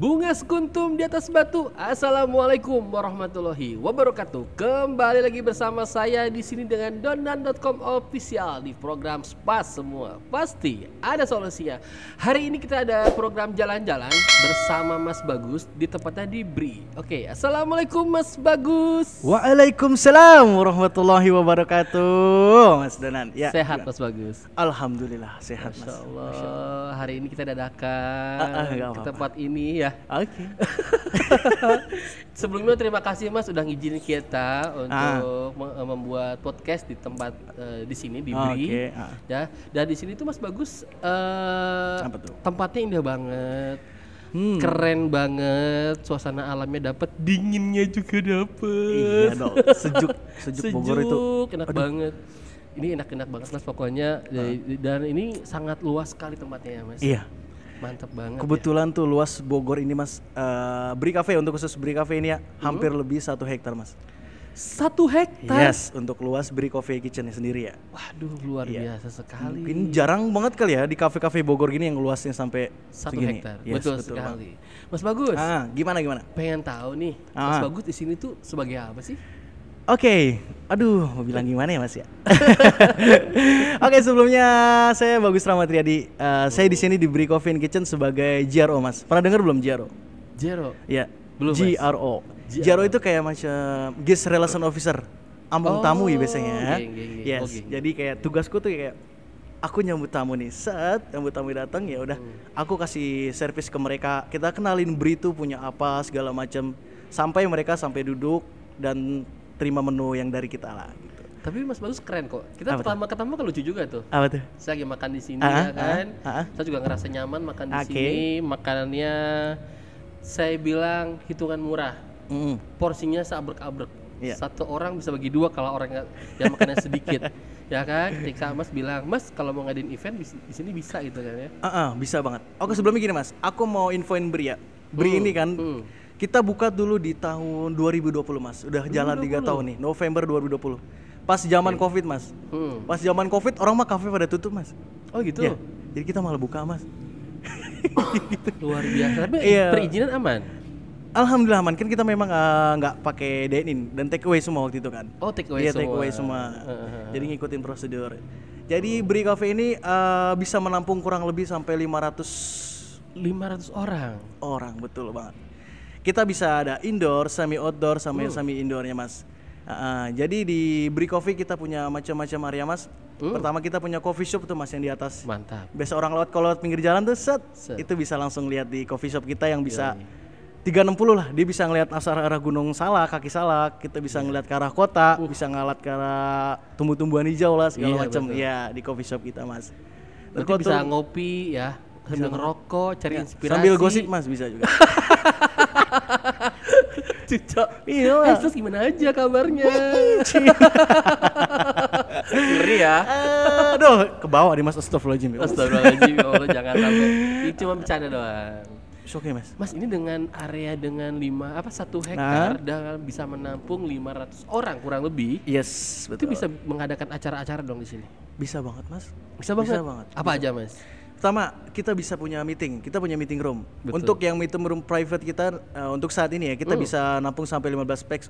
Bunga sekuntum di atas batu. Assalamualaikum warahmatullahi wabarakatuh. Kembali lagi bersama saya di sini dengan Donan.com official di program Spas semua. Pasti ada solusinya. Hari ini kita ada program jalan-jalan bersama Mas Bagus di tempatnya di BRI. Oke, assalamualaikum Mas Bagus. Waalaikumsalam warahmatullahi wabarakatuh, Mas Donan. Ya, Sehat Mas Bagus. Alhamdulillah sehat, Mas. Masya Allah. Hari ini kita dadakan ke tempat ini ya. Oke. Sebelumnya terima kasih Mas udah ngizinin kita untuk membuat podcast di tempat di sini di BRI. Ya. Dan di sini tuh Mas Bagus Apa tuh? tempatnya indah banget. Keren banget, suasana alamnya dapat, dinginnya juga dapat. Iya dong, sejuk Bogor itu. Enak banget. Ini enak-enak banget Mas pokoknya. Dan ini sangat luas sekali tempatnya ya Mas. Iya. Mantap banget. Kebetulan tuh luas Bogor ini, Mas. BRI Cafe, untuk khusus BRI Cafe ini ya, hampir lebih 1 hektar, Mas. 1 hektar? Yes, untuk luas BRI Coffee Kitchen sendiri ya. Waduh, luar biasa sekali. Mungkin jarang banget kali ya di kafe-kafe Bogor gini yang luasnya sampai 1 segini. hektar. Yes, betul sekali. Mas Bagus. Gimana? Pengen tahu nih, Mas Bagus di sini tuh sebagai apa sih? Oke, aduh mau bilang gimana ya Mas ya. Oke, sebelumnya saya Bagus Rahmatriyadi. Saya di sini di BRI Coffee Kitchen sebagai GRO, Mas. Pernah dengar belum GRO? Jero. Ya, Belum, Mas. GRO. GRO itu kayak macam Guest Relation Officer, ambung tamu ya biasanya. Yes. Jadi kayak tugasku tuh kayak aku nyambut tamu nih, nyambut tamu datang ya udah, aku kasih servis ke mereka. Kita kenalin BRI tuh punya apa segala macam sampai mereka sampai duduk dan terima menu yang dari kita lah gitu. Tapi Mas Bagus keren kok. Kita pertama kan lucu juga tuh. Apa tuh? Saya lagi makan di sini ya kan. Saya juga ngerasa nyaman makan di sini. Makanannya saya bilang hitungan murah. Porsinya seabrek-abrek. Satu orang bisa bagi 2 kalau orang yang makannya sedikit. Ya kan? Ketika Mas bilang, "Mas, kalau mau ngadain event di sini bisa gitu kan ya?" Bisa banget. Oke, sebelumnya gini Mas, aku mau infoin BRI ya. BRI ini kan kita buka dulu di tahun 2020 Mas. Udah jalan 3 tahun nih, November 2020. Pas zaman Covid Mas. Pas zaman Covid orang mah kafe pada tutup Mas. Oh gitu? Ya, jadi kita malah buka Mas. Luar biasa. Tapi perizinan aman? Alhamdulillah aman. Kan kita memang nggak pakai dine-in dan take away semua waktu itu kan. Oh, take away semua. Take away semua. Jadi ngikutin prosedur. Jadi BRI Cafe ini bisa menampung kurang lebih sampai 500 orang, betul banget. Kita bisa ada indoor, semi outdoor, sama semi indoornya Mas. Jadi di BRI Coffee kita punya macam-macam area Mas. Pertama kita punya coffee shop tuh Mas yang di atas. Mantap. Biasa orang kalau lewat pinggir jalan tuh itu bisa langsung lihat di coffee shop kita yang bisa 360 lah. Dia bisa ngelihat arah Gunung Salak, kaki Salak. Kita bisa ngelihat ke arah kota, bisa ngeliat ke arah tumbuh-tumbuhan hijau lah segala macam. Ya di coffee shop kita Mas. Berarti bisa ngopi ya, sambil ngerokok, cari inspirasi. Sambil gosip Mas bisa juga. Cicak. Iya. Terus gimana aja kabarnya? Ngeri ya. Aduh, ke bawah nih Mas, astagfirullahaladzim. Astagfirullahaladzim, ya Allah jangan sampai. Ini cuma bercanda doang. Oke Mas. Mas, ini dengan area dengan 1 hektar dan bisa menampung 500 orang kurang lebih. Yes, Itu betul. bisa mengadakan acara-acara dong di sini. Bisa banget Mas. Bisa banget. Apa aja Mas? Pertama, kita bisa punya meeting. Kita punya meeting room. Betul. Untuk yang meeting room private kita untuk saat ini ya, kita bisa nampung sampai 15 pax.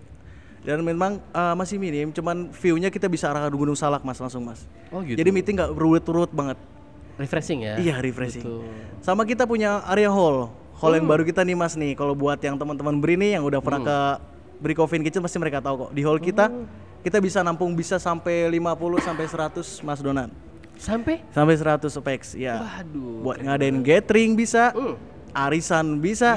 Dan memang masih minim, cuman view-nya kita bisa arah Gunung Salak Mas langsung Mas. Oh gitu. Jadi meeting nggak berurut-urut banget. Refreshing ya? Iya, refreshing. Betul. Sama kita punya area hall yang baru kita nih Mas nih. Kalau buat yang teman-teman BRI nih yang udah pernah ke BRI Coffee Kitchen pasti mereka tahu kok. Di hall kita bisa nampung bisa sampai 50 sampai 100 Mas Donan. Sampai 100 pax ya. Waduh. Buat ngadain gathering bisa, arisan bisa.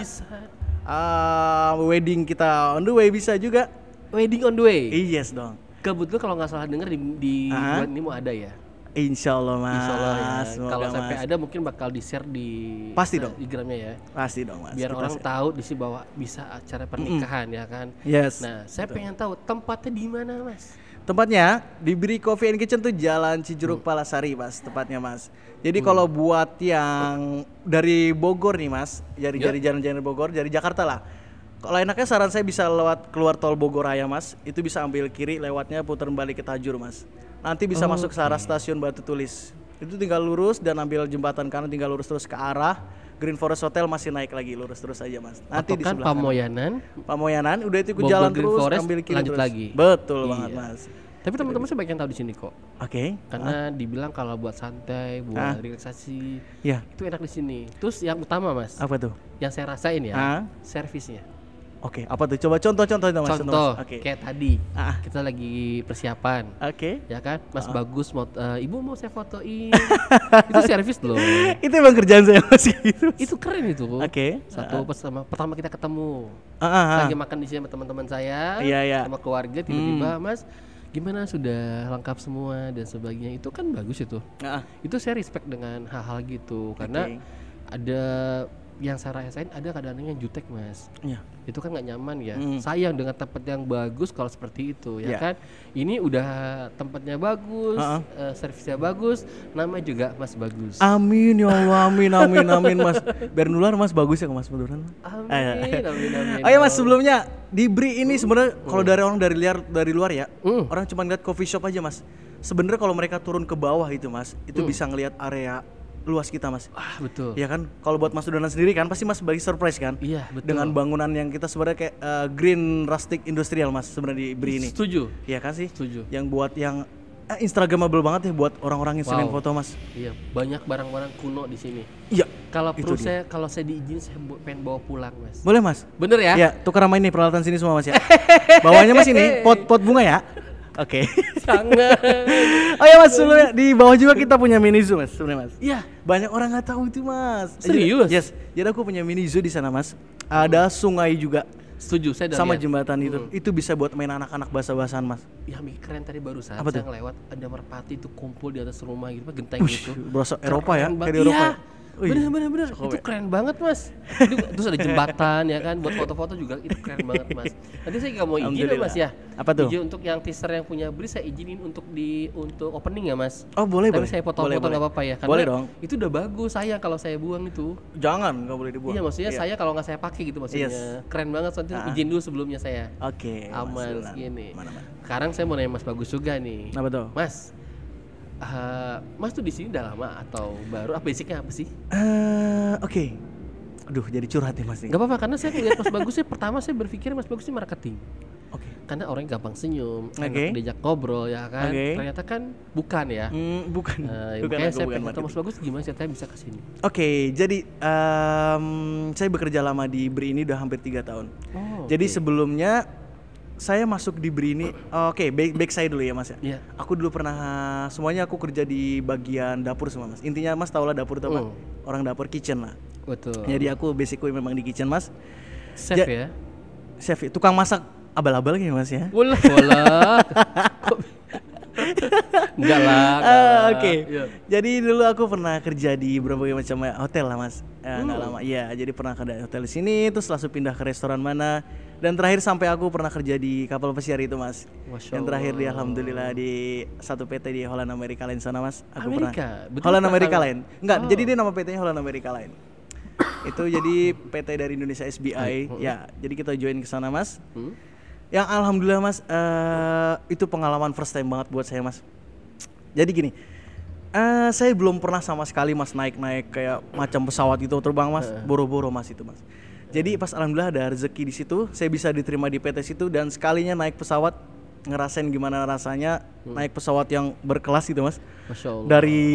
Wedding kita on the way bisa juga. Wedding on the way? Yes dong. Kebetulan kalau nggak salah denger di bulan ini mau ada ya? Insya Allah Mas. Insya Allah ya. Kalau sampai ada mungkin bakal di-share di Instagramnya ya. Pasti dong Mas. Biar orang tahu di sini bahwa bisa acara pernikahan ya kan. Yes. Nah, saya pengen tahu tempatnya di mana Mas? Tempatnya di BRI Coffee and Kitchen tuh Jalan Cijeruk Palasari Mas, tepatnya Mas. Jadi kalau buat yang dari Bogor nih Mas, dari jalan-jalan Bogor, dari Jakarta lah. Kalau enaknya saran saya bisa lewat keluar tol Bogor Raya Mas, itu bisa ambil kiri, lewatnya putar balik ke Tajur Mas. Nanti bisa masuk ke arah stasiun Batu Tulis. Itu tinggal lurus dan ambil jembatan kanan, tinggal lurus terus ke arah Green Forest Hotel masih naik lagi, lurus terus aja Mas. Nanti di sebelah Pamoyanan, udah itu ikut Bogor jalan Green terus, Forest, ambil kiri lanjut terus. lagi. Betul Iya. banget Mas. Tapi teman-teman saya banyak yang tahu di sini kok. Oke. Karena dibilang kalau buat santai, buat relaksasi, Ya. itu enak di sini. Terus yang utama Mas, Apa tuh? yang saya rasain ya, servisnya. Oke, apa tuh? Coba contoh-contoh itu Mas. Contoh, Oke. kayak tadi kita lagi persiapan, Oke. ya kan? Mas Bagus mau, ibu mau saya fotoin, itu servis loh. Itu emang kerjaan saya Mas gitu. Itu keren itu. Oke. Satu pertama kita ketemu, lagi makan di sini sama teman-teman saya, Iya. sama keluarga, tiba-tiba Mas, gimana sudah lengkap semua dan sebagainya, itu kan bagus itu. Itu saya respect dengan hal-hal gitu, karena ada yang saya rasain, ada kadang-kadang yang jutek Mas. Iya. Itu kan nggak nyaman ya. Sayang dengan tempat yang bagus kalau seperti itu ya kan. Ini udah tempatnya bagus, servisnya bagus, namanya juga Mas Bagus. Amin ya Allah, amin Mas. Biar nular Mas bagus ya Mas beneran. Amin. Oh ya Mas, sebelumnya di BRI ini sebenarnya kalau dari orang dari luar ya, orang cuma ngeliat coffee shop aja Mas. Sebenarnya kalau mereka turun ke bawah itu Mas, itu bisa ngelihat area luas kita Mas. Betul. Ya kan, kalau buat Mas Donan sendiri kan pasti Mas bagi surprise kan. Iya betul. Dengan bangunan yang kita sebenarnya kayak green rustic industrial Mas sebenarnya di BRI ini. Setuju. Iya kan sih. Setuju. Yang buat yang Instagramable banget ya buat orang-orang yang seneng foto Mas. Iya, banyak barang-barang kuno di sini. Iya. Kalau saya diizin saya pengen bawa pulang Mas. Boleh Mas? Bener ya? Iya, tukar sama ini peralatan sini semua Mas ya. Bawahnya Mas ini pot bunga ya. Oke. Sangat. Oh ya Mas, sebelumnya di bawah juga kita punya mini zoo Mas sebenarnya Mas. Iya. Banyak orang nggak tahu itu Mas. Serius? Yes. Jadi aku punya mini zoo di sana Mas. Ada sungai juga. Setuju, saya sama lihat. Jembatan itu. Itu bisa buat main anak-anak basah-basahan Mas. Yang keren tadi barusan Apa saya tuh? ngelewat ada merpati itu kumpul di atas rumah gitu, genteng gitu. Berasa Eropa ya, kayak di Iya. Eropa. Bener. Itu keren banget Mas. Terus ada jembatan ya kan, buat foto-foto juga itu keren banget Mas. Nanti saya juga mau izin ya Mas ya. Apa tuh? Izin untuk yang teaser yang punya BRI saya izinin untuk opening ya Mas. Oh boleh. Tapi saya foto-foto nggak apa-apa ya. Karena boleh dong. Itu udah bagus, sayang kalau saya buang itu. Jangan, nggak boleh dibuang. Iya maksudnya saya kalau nggak saya pakai gitu maksudnya. Keren banget, nanti izin dulu sebelumnya saya. Oke. Aman segini. Mana. Sekarang saya mau nanya Mas Bagus juga nih. Apa tuh? Mas, Mas tuh di sini udah lama atau baru? Basicnya apa sih? Oke. Aduh, jadi curhat nih Mas nih. Gak apa-apa, karena saya ngeliat Mas Bagusnya pertama saya berpikir Mas Bagus ini marketing. Oke. Karena orangnya gampang senyum, enak diajak ngobrol ya kan. Ternyata kan bukan ya. Bukan. Makanya saya pengen tahu Mas Bagus gimana sih bisa ke sini. Oke, jadi saya bekerja lama di BRI ini udah hampir 3 tahun. Jadi sebelumnya saya masuk di BRI ini, back saya dulu ya Mas ya. Iya. Aku dulu pernah, semuanya aku kerja di bagian dapur semua Mas. Intinya Mas tau lah dapur itu apa? Orang dapur, kitchen lah. Betul. Jadi aku basically memang di kitchen Mas. Chef ya? Chef, tukang masak abal-abal gitu Mas ya. Bola. Enggak lah. Oke. Jadi dulu aku pernah kerja di berbagai macam hotel lah Mas. Nggak lama. Iya, jadi pernah kerja di hotel di sini, terus langsung pindah ke restoran mana. Dan terakhir sampai aku pernah kerja di kapal pesiar itu Mas. Yang terakhir di alhamdulillah di satu PT di Holland America Line sana Mas. Aku Amerika? pernah. Holland America Line. Enggak, jadi dia nama PT-nya Holland America Line. Itu jadi PT dari Indonesia SBI. Ya, jadi kita join ke sana Mas. Yang alhamdulillah Mas, itu pengalaman first time banget buat saya Mas. Jadi gini, saya belum pernah sama sekali Mas naik kayak macam pesawat gitu terbang Mas, boro-boro Mas itu Mas. Jadi pas alhamdulillah ada rezeki di situ, saya bisa diterima di PT situ dan sekalinya naik pesawat ngerasain gimana rasanya naik pesawat yang berkelas gitu Mas. Masya Allah. Dari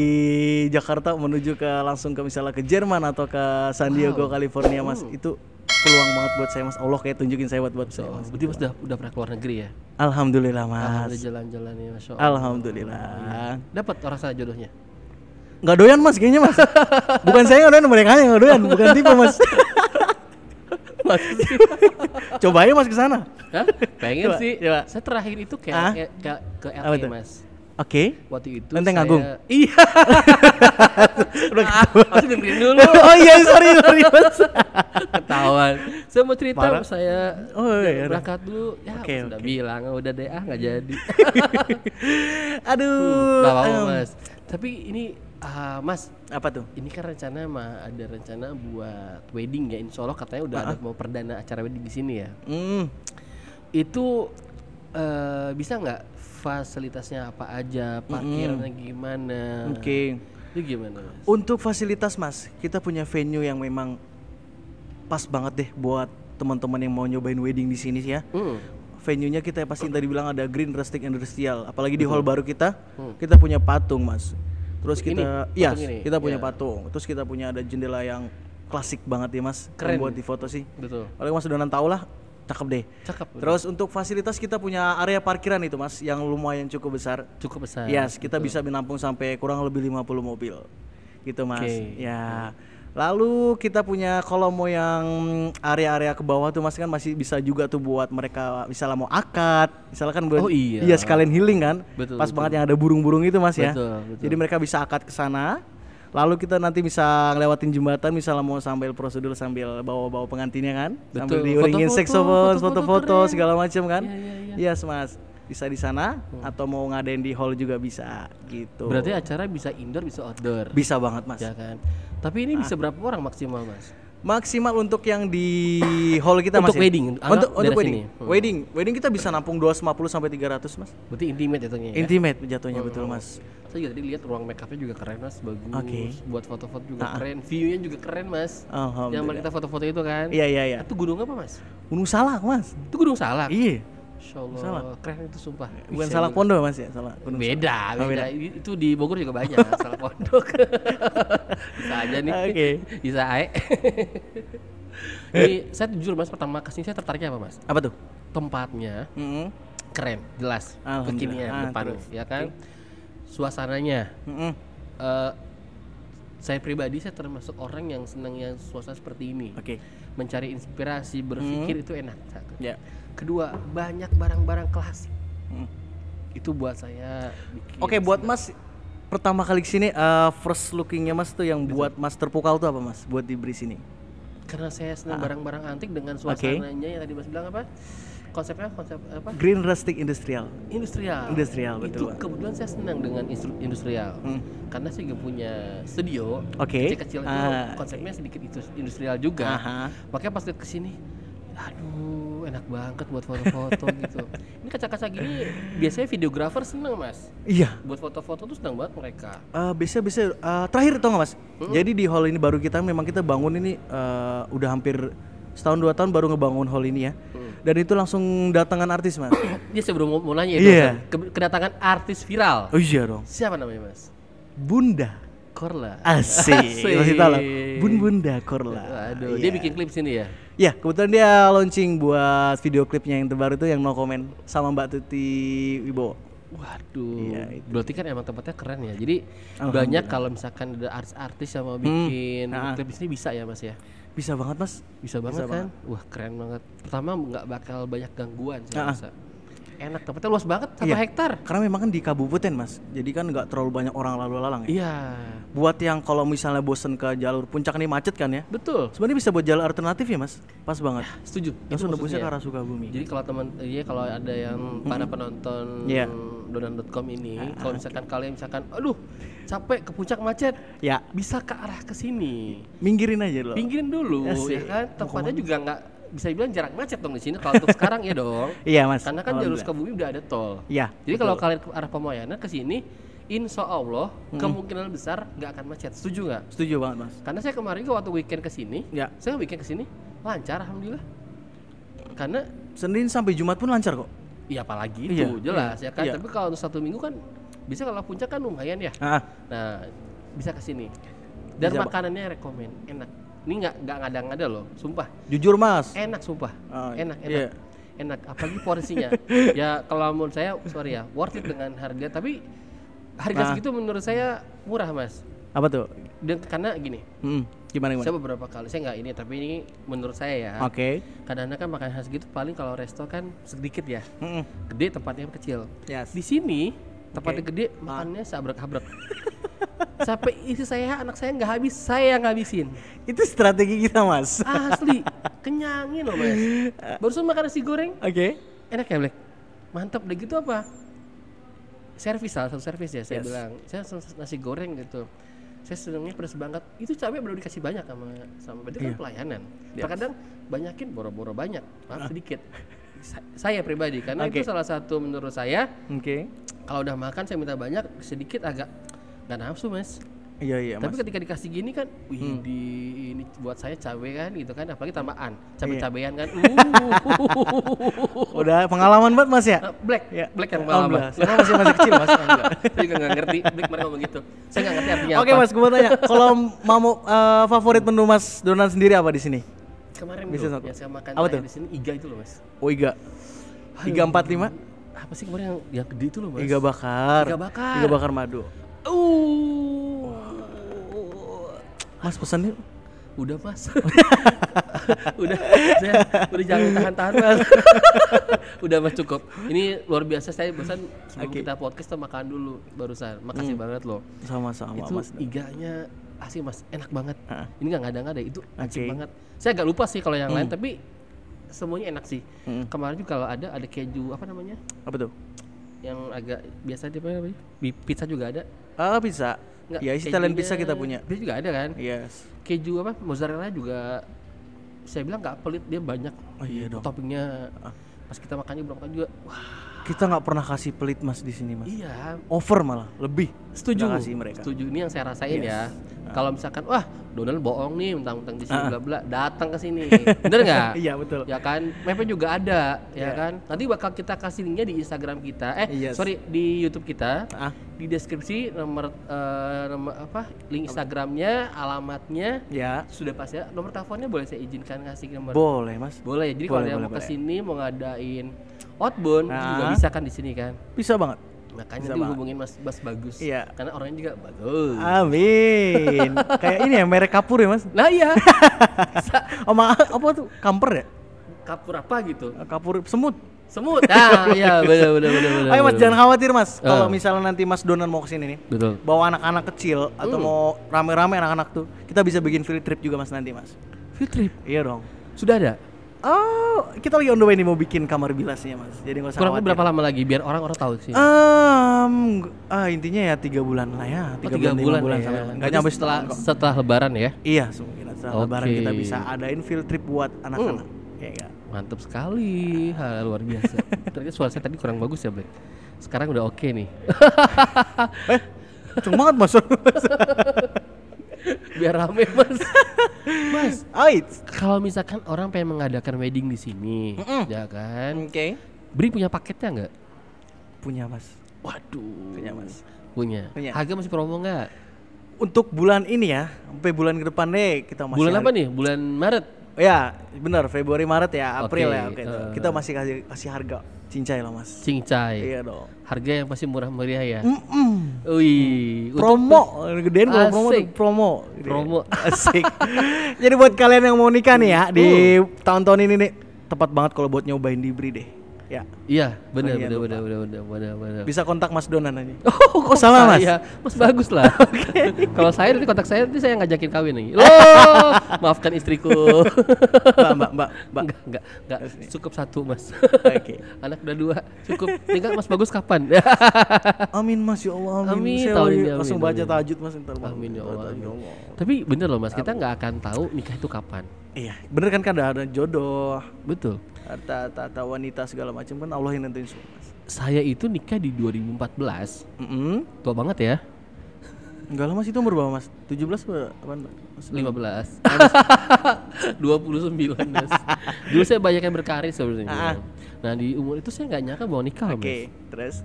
Jakarta menuju ke langsung ke misalnya ke Jerman atau ke San Diego, California Mas. Itu peluang banget buat saya Mas. Allah kayak tunjukin saya buat saya Mas. Berarti Mas udah pernah keluar negeri ya? Alhamdulillah Mas. Alhamdulillah jalan-jalan ya Masya Allah. Alhamdulillah. Dapat orang sana jodohnya? Nggak doyan Mas kayaknya Mas. Bukan saya nggak doyan, mereka yang nggak doyan. Bukan tipe Mas. Coba aja Mas ke sana. Pengen coba, sih. coba. Saya terakhir itu ke LA Mas. Oke. Waktu itu Lenteng Agung. Iya. Harus dengerin dulu. Oh iya, sorry Mas. Ketahuan. Saya mau cerita Parah. saya berangkat dulu. Ya sudah bilang udah deh nggak jadi. Aduh. Gak apa-apa Mas. Tapi ini Mas, apa tuh? ini kan ada rencana buat wedding ya. Insya Allah katanya udah ada mau perdana acara wedding di sini ya. Itu bisa nggak fasilitasnya apa aja, parkirannya gimana? Oke. Itu gimana Mas? Untuk fasilitas Mas, kita punya venue yang memang pas banget deh buat teman-teman yang mau nyobain wedding di sini ya. Venue-nya kita pasti tadi bilang ada Green Rustic Industrial, apalagi di hall baru kita punya patung Mas. Terus kita kita punya patung. Terus kita punya ada jendela yang klasik banget ya Mas, keren buat di foto sih. Betul. Kalau Mas Donan tahu lah, cakep deh. Cakep. Terus untuk fasilitas kita punya area parkiran itu Mas, yang lumayan cukup besar. Cukup besar. Yes, kita bisa menampung sampai kurang lebih 50 mobil. Gitu Mas. Ya. Lalu kita punya kalau mau yang area-area ke bawah tuh Mas kan masih bisa juga tuh buat mereka misalnya mau akad, misalnya kan buat iya sekalian healing kan. Betul, pas banget yang ada burung-burung itu Mas ya. Betul. Jadi mereka bisa akad ke sana. Lalu kita nanti bisa ngelewatin jembatan misalnya mau sambil prosedur sambil bawa-bawa pengantinnya kan. Sambil diiringin saxophone, foto-foto segala macam kan. Iya yes, Mas. Bisa di sana atau mau ngadain di hall juga bisa gitu. Berarti acara bisa indoor bisa outdoor. Bisa banget Mas. Ya kan. Tapi ini bisa berapa orang maksimal Mas? Maksimal untuk yang di hall kita Mas. Untuk wedding. Untuk wedding. Wedding kita bisa nampung 250 sampai 300 Mas. Berarti intimate jatuhnya ya. Intimate jatuhnya betul Mas. Saya juga tadi lihat ruang make up-nya juga keren Mas, bagus. Buat foto-foto juga keren, view-nya juga keren Mas. Yang kita foto-foto itu kan. Iya. Itu gunung apa Mas? Gunung Salak Mas. Itu Gunung Salak. Iya. Insyaallah. Salak. Keren itu sumpah. Bukan Salak Pondok Mas ya, Salak. Beda. Itu di Bogor juga banyak Salak Pondok. Bisa aja nih. Bisa ae. Ini saya jujur Mas, pertama kesini saya tertariknya apa Mas? Apa tuh? Tempatnya keren, jelas, kekinian depan ya kan. Suasananya, saya pribadi saya termasuk orang yang senang yang suasana seperti ini. Mencari inspirasi, berpikir itu enak. Kedua, banyak barang-barang klasik. Itu buat saya bikin. Buat Mas pertama kali kesini, first lookingnya Mas tuh yang buat Mas terpukau tuh apa Mas? Buat diberi sini? Karena saya senang barang-barang antik dengan suasananya yang tadi Mas bilang apa? Konsepnya konsep apa? Green Rustic Industrial. Industrial betul. Itu kebetulan saya senang dengan industrial. Karena saya juga punya studio kecil-kecil itu konsepnya sedikit industrial juga. Makanya pas lihat kesini, aduh enak banget buat foto-foto gitu. Ini kaca-kaca gini biasanya videografer seneng Mas. Iya. Buat foto-foto tuh seneng banget mereka. Bisa terakhir tau nggak Mas? Jadi di hall ini baru kita memang kita bangun ini udah hampir setahun 2 tahun baru ngebangun hall ini ya. Dan itu langsung datangan artis Mas. Dia sebelum mau nanya itu kedatangan artis viral. Oh iya dong. Siapa namanya Mas? Bunda Korla. Asik. Masih tahu lah. Bunda Korla. Aduh, dia bikin klip sini ya? Ya, kebetulan dia launching buat video klipnya yang terbaru itu yang No Comment sama Mbak Tuti Wibowo. Waduh, berarti kan emang tempatnya keren ya. Jadi banyak kalau misalkan ada artis-artis yang mau bikin klip di sini bisa ya Mas ya? Bisa banget Mas. Bisa banget kan? Wah keren banget. Pertama nggak bakal banyak gangguan saya rasa. Enak, tempatnya luas banget, 1 hektar. Karena memang kan di kabupaten Mas, jadi kan nggak terlalu banyak orang lalu lalang ya. Iya. Buat yang kalau misalnya bosen ke jalur puncak nih macet kan ya. Betul. Sebenarnya bisa buat jalur alternatif ya Mas, pas banget. Setuju. Langsung nembusnya ke arah Sukabumi. Jadi kalau kalau ada yang para penonton donan.com ini, kalau misalkan kalian aduh capek ke puncak macet, bisa ke arah ke sini. Minggirin aja dulu. Minggirin dulu, ya kan. Tempatnya juga nggak bisa dibilang jarak macet dong di sini kalau untuk sekarang ya dong. Iya Mas. Karena kan jalur Sukabumi udah ada tol. Iya. Jadi kalau kalian ke arah Pemoyanan ke sini, insya Allah kemungkinan besar nggak akan macet. Setuju nggak? Setuju banget Mas. Karena saya kemarin waktu weekend ke sini, saya weekend ke sini lancar alhamdulillah. Karena Senin sampai Jumat pun lancar kok. Iya apalagi itu jelas ya kan. Tapi kalau untuk 1 minggu kan bisa, kalau puncak kan lumayan ya. Nah bisa ke sini. Dan makanannya rekomen, enak. Ini nggak ngada-ngada loh, sumpah. Jujur Mas. Enak sumpah. Enak. Enak. Apalagi porsinya. Ya kalau menurut saya sorry ya, worth it dengan harga. Tapi harga segitu menurut saya murah Mas. Apa tuh? Dan karena gini. Gimana? Saya beberapa kali, saya nggak ini, tapi ini menurut saya ya. Kadang-kadang kan makan harga segitu paling kalau resto kan sedikit ya. Gede tempatnya kecil. Di sini tempatnya gede, makannya seabrek-abrek. Sampai isi anak saya nggak habis, saya yang ngabisin. Itu strategi kita Mas. Asli, kenyangin loh Mas. Barusan makan nasi goreng. Enak ya Black? Mantap deh gitu apa? Salah satu servis ya, saya bilang. Saya nasi goreng gitu. Saya senangnya pedas banget. Itu cabai baru dikasih banyak sama berarti kan pelayanan. Terkadang banyakin boro-boro banyak, maaf sedikit. Saya pribadi karena itu salah satu menurut saya. Kalau udah makan saya minta banyak, sedikit agak nggak nafsu Mas. Iya tapi Mas. ketika dikasih gini kan, ini buat saya cabe kan gitu kan, apalagi tambahan cabe-cabean kan. Udah pengalaman banget Mas ya? Black yang pengalaman. Saya masih kecil Mas. Saya juga nggak ngerti Black mereka ngomong gitu. Saya nggak ngerti artinya apa. Oke Mas, gue mau tanya, kalau mau favorit menu Mas Donan sendiri apa di sini? Kemarin bisa bro, yang saya makan di sini iga itu loh Mas. Oh iga. Iga 45? Apa sih kemarin yang gede itu loh Mas? Iga bakar. Iga bakar madu. Mas pesan yuk. Udah Mas. udah jangan tahan-tahan Mas. Udah Mas cukup. Ini luar biasa, saya barusan sebelum kita podcast kita makan dulu barusan. Makasih banget loh. Sama-sama itu Mas. Iganya asli Mas, enak banget. Ini nggak ngada-ngada, itu asik banget. Saya agak lupa sih kalau yang lain, tapi semuanya enak sih. Kemarin juga kalau ada keju apa namanya? Apa tuh? Yang agak biasa dia namanya? Pizza juga ada. Pizza. Ya, Italian pizza kita punya. Dia juga ada kan? Yes. Keju apa? Mozzarella juga saya bilang nggak pelit, dia banyak. Oh iya dong. Toppingnya. Pas kita makannya berapa kali juga. Wah. Kita nggak pernah kasih pelit Mas di sini Mas. Iya. Over malah, lebih. Setuju. Kasih mereka. Setuju, ini yang saya rasain ya. Kalau misalkan wah Donald bohong nih mentang-mentang di sini bla bla, datang ke sini. Bener nggak? Iya betul. Ya kan, mapnya juga ada, ya kan. Nanti bakal kita kasih linknya di Instagram kita. Sorry, di YouTube kita. Di deskripsi nomor apa? Link Instagramnya, alamatnya. Ya. Sudah pas ya. Nomor teleponnya boleh saya izinkan ngasih nomor? Boleh Mas. Boleh. Jadi kalau yang mau kesini mau ngadain outbound juga bisa kan di sini kan? Bisa banget. Makanya nanti hubungin Mas Bagus. Iya. Karena orangnya juga bagus. Amin. Kayak ini ya, merek kapur ya Mas? Nah iya. Apa tuh? Kamper ya? Kapur apa gitu? Kapur semut. Semut. Ah iya benar. Ayo Mas, jangan khawatir Mas. Kalau misalnya nanti Mas Donan mau kesini nih, betul. Bawa anak-anak kecil atau mau rame-rame anak-anak tuh, kita bisa bikin field trip juga Mas nanti Mas. Field trip? Iya dong. Sudah ada? Oh, kita lagi on the way nih mau bikin kamar bilasnya Mas. Jadi nggak usah khawatir. Kurang berapa lama lagi biar orang-orang tahu sih? Intinya ya 3 bulan lah ya. 3 bulan ya. Nggak nyampe setelah Lebaran ya? Iya, mungkin setelah Lebaran kita bisa adain field trip buat anak-anak. Ya, mantap sekali, luar biasa. Ternyata suara saya tadi kurang bagus ya, Black. Sekarang udah oke nih. Kenceng banget Mas. Biar rame Mas. Kalau misalkan orang pengen mengadakan wedding di sini, ya kan? Oke. Bri punya paketnya nggak? Punya Mas. Waduh. Punya Mas. Punya. Harga masih promo nggak? Untuk bulan ini ya, sampai bulan ke depan deh kita masih. Bulan apa nih? Bulan Maret. Ya, benar, Februari, Maret ya, April ya. Kita masih kasih harga cincai lah Mas. Cincai. Iya dong. Harga yang pasti murah meriah ya. Wih, promo, gedein kalau promo. Asik. Jadi buat kalian yang mau nikah nih ya di tahun-tahun ini nih, tepat banget kalau buat nyobain di Bri deh. Ya. Iya, benar. Bisa kontak Mas Donan aja. Kok salah Mas? Iya, Mas Bagus lah. Kalau saya nanti kontak saya, nanti saya ngajakin kawin nih. Maafkan istriku. Mbak. Enggak. Cukup 1 Mas. Oke. Anak udah 2, cukup. Tinggal Mas Bagus kapan? Amin Mas, ya Allah. Amin. Saya langsung baca tahajud Mas ntar. Amin ya Allah. Tapi bener loh Mas, kita nggak akan tahu nikah itu kapan. Iya, bener kan ada jodoh. Betul. Harta wanita segala macam kan Allah yang nentuin semua. Saya itu nikah di 2014. Tua banget ya. Enggak lah Mas, itu umur berapa Mas? 17 berapa? 15. 29 Mas. Dulu saya banyak yang berkarir sebenarnya. Nah di umur itu saya nggak nyangka mau nikah Mas. Oke, terus?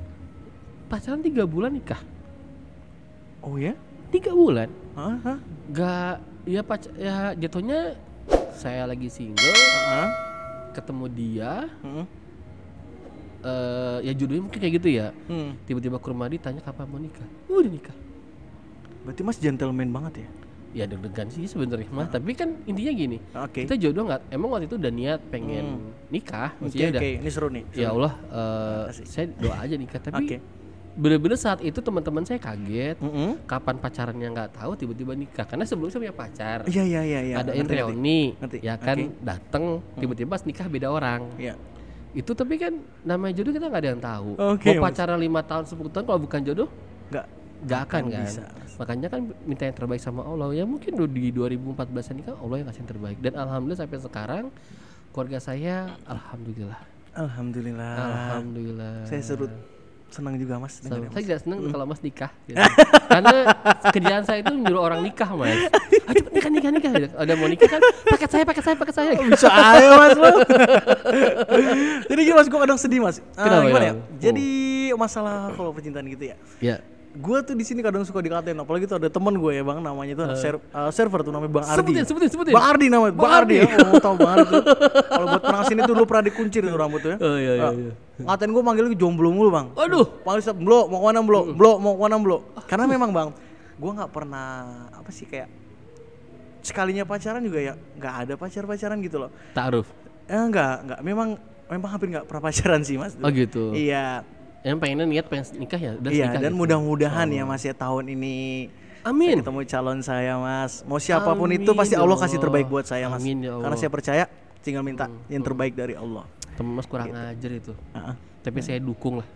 Pacaran 3 bulan nikah. Oh ya? 3 bulan? Gak, ya jatuhnya saya lagi single. Ketemu dia, ya jodohnya mungkin kayak gitu ya. Tiba-tiba ke rumah dia tanya kapan mau nikah. Udah nikah. Berarti Mas gentleman banget ya? Ya deg-degan sih sebenarnya Mas. Tapi kan intinya gini, kita jodoh nggak. Emang waktu itu udah niat pengen nikah. Oke, ini seru nih. Ya Allah, saya doa aja nikah. Tapi bener-bener saat itu teman-teman saya kaget. Kapan pacarannya nggak tahu, tiba-tiba nikah. Karena sebelumnya saya punya pacar. Iya. Ada reuni, ya kan, datang tiba-tiba pas nikah beda orang. Iya. Itu tapi kan namanya jodoh kita nggak ada yang tahu. Mau pacaran 5 tahun 10 tahun kalau bukan jodoh nggak akan kan. Bisa. Makanya kan minta yang terbaik sama Allah. Ya mungkin di 2014 ini kan Allah yang kasih yang terbaik. Dan alhamdulillah sampai sekarang keluarga saya alhamdulillah. Saya surut Senang juga Mas. Saya juga senang kalau Mas nikah gitu. Karena kerjaan saya itu nyuruh orang nikah Mas. Ayo cepet nikah gitu. Ada mau nikah kan paket saya. Bisa ayo Mas lo. Jadi gini Mas, gue kadang sedih Mas. Gimana ya? Jadi masalah kalau percintaan gitu ya. Iya. Gue tuh di sini kadang suka dikatain, apalagi tuh ada teman gue ya Bang, namanya tuh server tuh namanya Bang Ardi. Sebutin. Bang Ardi namanya. Bang Ardi ya. Mau tahu Bang Ardi tuh. Kalau buat pernah sini tuh dulu pernah dikuncir tuh rambut tuh ya. Oh iya. Ngatain gue manggil jomblo mulu Bang. Aduh. Panggil setiap blok mau kemana blok. Karena memang Bang, gue nggak pernah apa sih kayak sekalinya pacaran juga ya nggak ada pacaran gitu loh. Ta'aruf. Enggak. Memang hampir nggak pernah pacaran sih Mas. Oh gitu. Iya. Yang pengen nikah ya udah iya, nikah. Dan gitu. mudah-mudahan ya Mas ya tahun ini amin. Saya ketemu calon saya Mas. Mau siapapun itu pasti Allah kasih terbaik buat saya Mas. Amin, ya Allah. Karena saya percaya tinggal minta yang terbaik dari Allah. Temen Mas kurang ajar itu. Tapi saya dukung lah.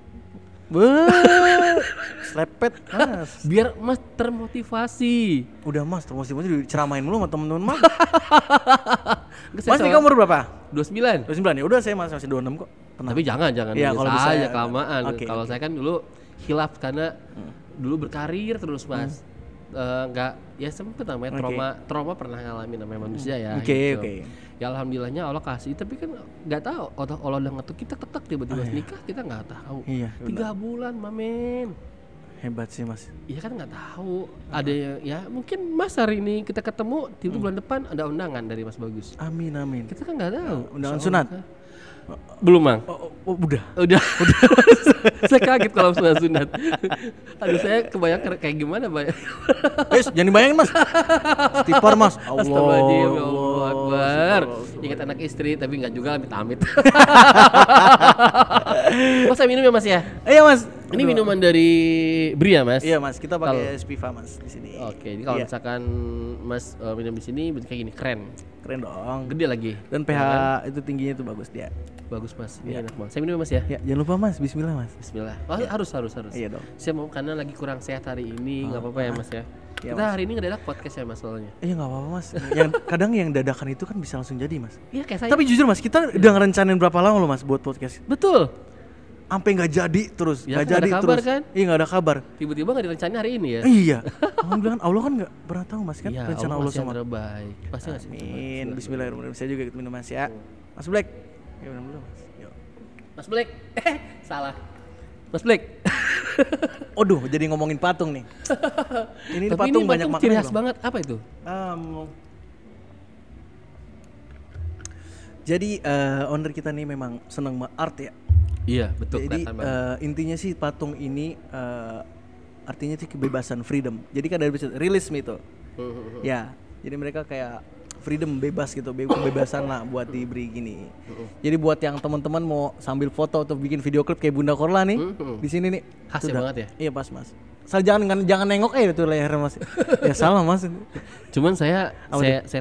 Slepet Mas. Biar Mas termotivasi. Udah Mas, termotivasi diceramain mulu sama temen-temen Mas. Mas nikah umur berapa? 29 ya udah saya masih 26 kok. Tenang. Tapi jangan ya, kalau bisa aja kelamaan. Kalau saya kan dulu hilaf karena dulu berkarir terus Mas. Enggak ya sempet namanya trauma pernah ngalamin namanya manusia ya. Oke. Ya alhamdulillahnya Allah kasih, tapi kan nggak tahu Allah udah ngetuk kita ketek tiba-tiba nikah kita nggak tahu. Iya. 3 bulan mamen. Hebat sih Mas. Iya kan nggak tahu. Ada ya mungkin Mas hari ini kita ketemu tiba-tiba bulan depan ada undangan dari Mas Bagus. Amin. Kita kan nggak tahu. Undangan sunat. Belum Mang. Udah. Saya kaget kalau sunat. Aduh saya kebayang kayak gimana Pak. Jangan dibayangin Mas. Istighfar Mas. Astagfirullahaladzim, ya Allah Akbar. Ingat anak istri tapi nggak juga amit-amit. Mas saya minum ya Mas ya? Iya Mas. Ini minuman dari Bria Mas. Iya Mas, kita pakai Spiva Mas di sini. Oke, jadi kalau misalkan Mas minum di sini bentuk kayak gini keren dong. Gede lagi. Dan pH itu tingginya tuh bagus dia. Bagus Mas. Ini enak banget. Saya minum Mas ya. Ya, jangan lupa Mas, bismillah Mas. Bismillah. Oh, harus. Iya dong. Saya mau karena lagi kurang sehat hari ini, enggak apa-apa ya Mas ya. Kita Mas. hari ini ngedadak podcast ya Mas soalnya. Iya enggak apa-apa Mas. Yang kadang yang dadakan itu kan bisa langsung jadi Mas. Iya kayak saya. Tapi jujur Mas, kita udah ngerencanain berapa lama loh Mas buat podcast. Betul. Sampai nggak jadi terus, nggak jadi terus. Kan? Iya nggak ada kabar. Tiba-tiba nggak direncanain hari ini ya. Iya. Alhamdulillah Allah kan nggak pernah tahu Mas kan ya, rencana Allah sama. Terbaik. Pasti ngasih. Amin. Bismillahirrahmanirrahim. Saya juga ikut minum Mas ya. Mas Black. Ya minum dulu Mas. Yuk. Mas Black. Salah. Mas Black. Aduh, jadi ngomongin patung nih. Ini tapi patung ini banyak maknanya. Ciri khas banget. Apa itu? Jadi owner kita nih memang senang art ya. Iya betul. Jadi intinya sih patung ini artinya sih kebebasan, freedom. Jadi kan dari rilis itu. Ya, jadi mereka kayak freedom, bebas gitu, kebebasan lah buat diberi gini. Jadi buat yang teman-teman mau sambil foto atau bikin video klip kayak Bunda Korla nih, di sini nih. Khas banget ya. Iya pas Mas. Jangan nengok tuh leher Mas. Ya salah Mas. Cuman saya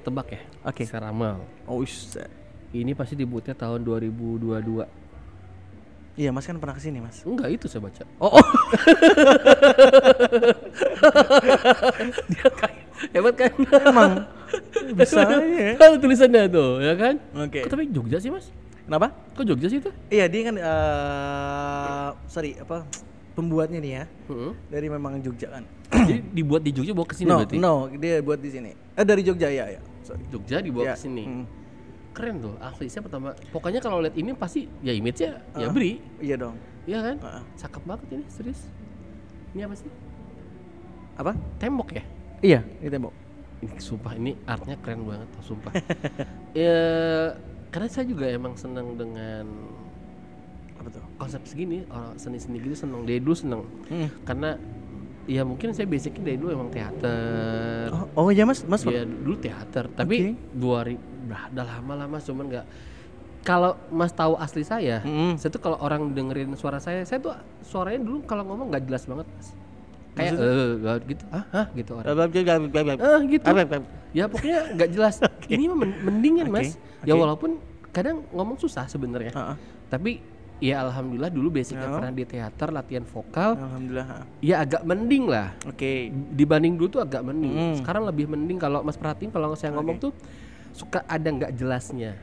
tebak ya. Oke. Saya ramal. Oh, ini pasti dibuatnya tahun 2022. Iya Mas kan pernah kesini Mas. Enggak itu saya baca. Oh. Dia kayak hebat kan? Emang bisa ya. Kalau tulisannya tuh ya kan? Oke. Tapi Jogja sih Mas. Kenapa? Kok Jogja sih itu? Iya dia kan pembuatnya nih ya. Dari memang Jogja kan. Jadi dibuat di Jogja bawa ke sini berarti? No, dia buat di sini. Dari Jogja ya. Sorry. Jogja dibawa ke sini. Keren tuh, asli saya pertama. Pokoknya kalau lihat ini pasti ya image-nya ya Bri. Iya dong. Iya kan? Cakep banget ini, serius. Ini apa sih? Apa? Tembok ya? Iya, ini tembok. Ini sumpah ini artnya keren banget, sumpah. Ya, karena saya juga emang senang dengan apa tuh? Konsep segini, orang seni-seni gitu senang. Dari dulu senang. Karena ya mungkin saya basicnya dari dulu emang teater. Oh iya Mas ya dulu teater, tapi 2000 udah lama Mas, cuman nggak. Kalau Mas tahu asli saya tuh kalau orang dengerin suara saya tuh suaranya dulu kalau ngomong nggak jelas banget Mas. Kayak gitu, gitu orang. Gitu. Ya pokoknya nggak jelas. Ini mah mendingan Mas. Ya walaupun kadang ngomong susah sebenarnya. Tapi ya alhamdulillah dulu basicnya pernah di teater, latihan vokal. Alhamdulillah. Ya agak mending lah. Dibanding dulu tuh agak mending. Sekarang lebih mending kalau Mas perhatiin kalau saya ngomong tuh suka ada nggak jelasnya.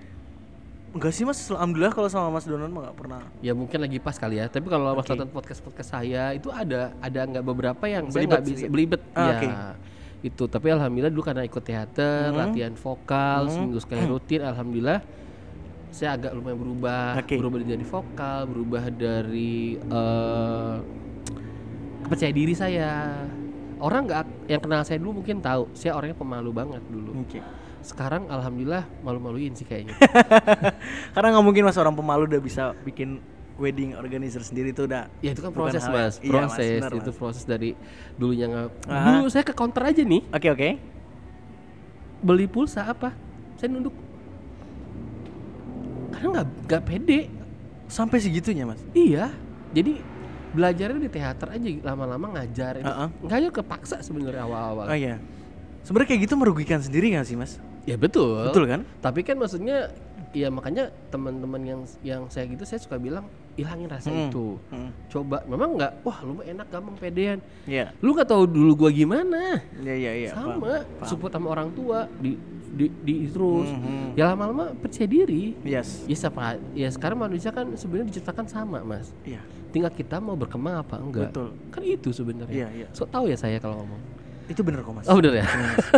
Enggak sih mas, alhamdulillah kalau sama Mas Donan mah nggak pernah. Ya mungkin lagi pas kali ya. Tapi kalau Mas nonton podcast saya itu ada nggak beberapa yang saya nggak bisa belibet. Ya itu. Tapi alhamdulillah dulu karena ikut teater, latihan vokal seminggu sekali rutin. Alhamdulillah saya agak lumayan berubah dari vokal, berubah dari percaya diri saya. Orang nggak yang kenal saya dulu mungkin tahu saya orangnya pemalu banget dulu. Sekarang alhamdulillah malu-maluin sih kayaknya. Karena nggak mungkin mas orang pemalu udah bisa bikin wedding organizer sendiri tuh udah. Ya itu kan proses mas, proses iya, mas, bener, itu mas. Proses dari dulunya dulu saya ke counter aja nih. Oke. Beli pulsa apa? Saya nunduk. Karena nggak pede. Sampai segitunya mas? Iya. Jadi belajarnya di teater aja, lama-lama ngajar. Nggak kepaksa sebenarnya awal-awal. Oh iya. Sebenarnya kayak gitu merugikan sendiri nggak sih mas? Ya betul kan? Tapi kan maksudnya ya makanya teman-teman yang saya gitu saya suka bilang hilangin rasa itu. Coba memang nggak, wah lu enak gampang pedean. Iya. Lu nggak tahu dulu gua gimana. Iya. Sama, support sama orang tua di terus. Ya lama-lama percaya diri. Yes. Ya sekarang manusia kan sebenarnya diciptakan sama mas. Iya. Tinggal kita mau berkembang apa enggak. Betul. Kan itu sebenarnya. Iya. So tahu ya saya kalau ngomong. Itu bener kok mas. Oh bener ya.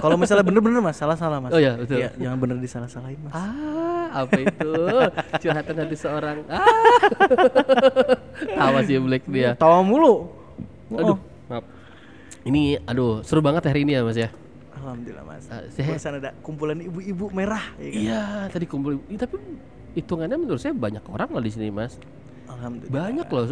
Kalau misalnya bener mas, salah mas. Oh iya betul. Ya, jangan bener disalah-salahin mas. Apa itu? Curhatan hati seorang. Tawa sih Black dia. Tawa mulu. Aduh, maaf. Ini seru banget hari ini ya mas ya. Alhamdulillah mas. Barusan ada kumpulan ibu-ibu merah. Ya kan? Iya tadi kumpul. Tapi hitungannya menurut saya banyak orang lah di sini mas. Alhamdulillah. Banyak loh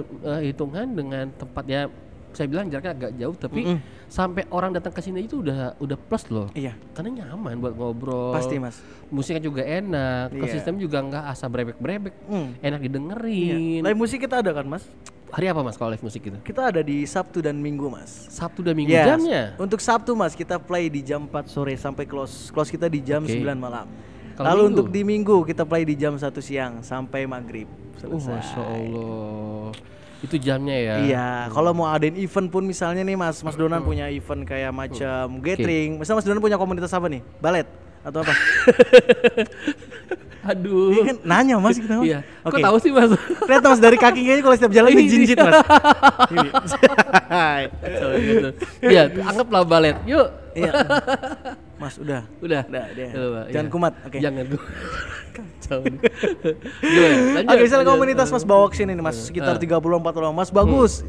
hitungan dengan tempatnya. Saya bilang jaraknya agak jauh tapi sampai orang datang ke sini itu udah plus loh. Iya. Karena nyaman buat ngobrol. Pasti mas. Musiknya juga enak. Sistem juga nggak asal brebek. Enak didengerin. Live musik kita ada kan mas? Hari apa mas kalau live musik itu? Kita ada di Sabtu dan Minggu mas. Sabtu dan Minggu jamnya? Untuk Sabtu mas kita play di jam 4 sore sampai close kita di jam 9 malam. Lalu untuk di Minggu kita play di jam 1 siang sampai maghrib. Selesai. Masya Allah. Itu jamnya ya? Iya, kalau mau adain event pun misalnya nih Mas Donan punya event kayak macam gathering. Misalnya Mas Donan punya komunitas apa nih? Balet atau apa? Aduh. Ini kan nanya Mas kita Mas. Iya. Kok tahu sih Mas? Lihat Mas dari kaki kayaknya kalau setiap jalan dijinjit Mas. Ini. Iya, anggaplah balet. Yuk. Iya. Mas udah. Jangan kumat. Oke. Jangan kumat. Oke, misalnya komunitas Mas bawa ke sini nih Mas sekitar 30-40 orang. Mas bagus.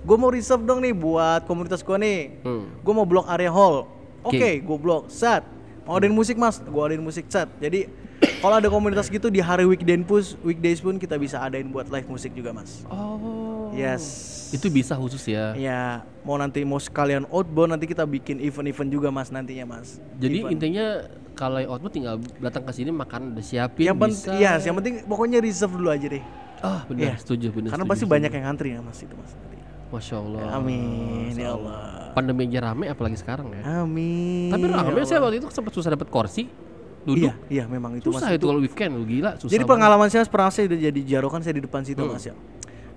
Gue mau reserve dong nih buat komunitas gue nih. Gue mau blok area hall. Oke, gue blok. Set. Mau adain musik Mas, gue adain musik set. Jadi kalau ada komunitas gitu di hari weekdays pun kita bisa adain buat live musik juga Mas. Oh. Yes. Itu bisa khusus ya? Iya. Mau sekalian outbound nanti kita bikin event-event juga Mas nantinya Mas. Jadi intinya kalau outbound tinggal datang ke sini makan udah siapin bisa. Iya, yang penting pokoknya reserve dulu aja deh. Benar, setuju. Karena pasti banyak yang ngantri ya Mas itu Mas. Masya Allah. Amin ya Allah. Pandemi aja rame apalagi sekarang ya. Amin. Tapi rame saya waktu itu sempat susah dapat kursi. Duduk. Iya memang itu susah Mas. Itu kalau weekend gila susah. Jadi pengalaman saya pernah saya udah jadi jarokan saya di depan situ Mas ya.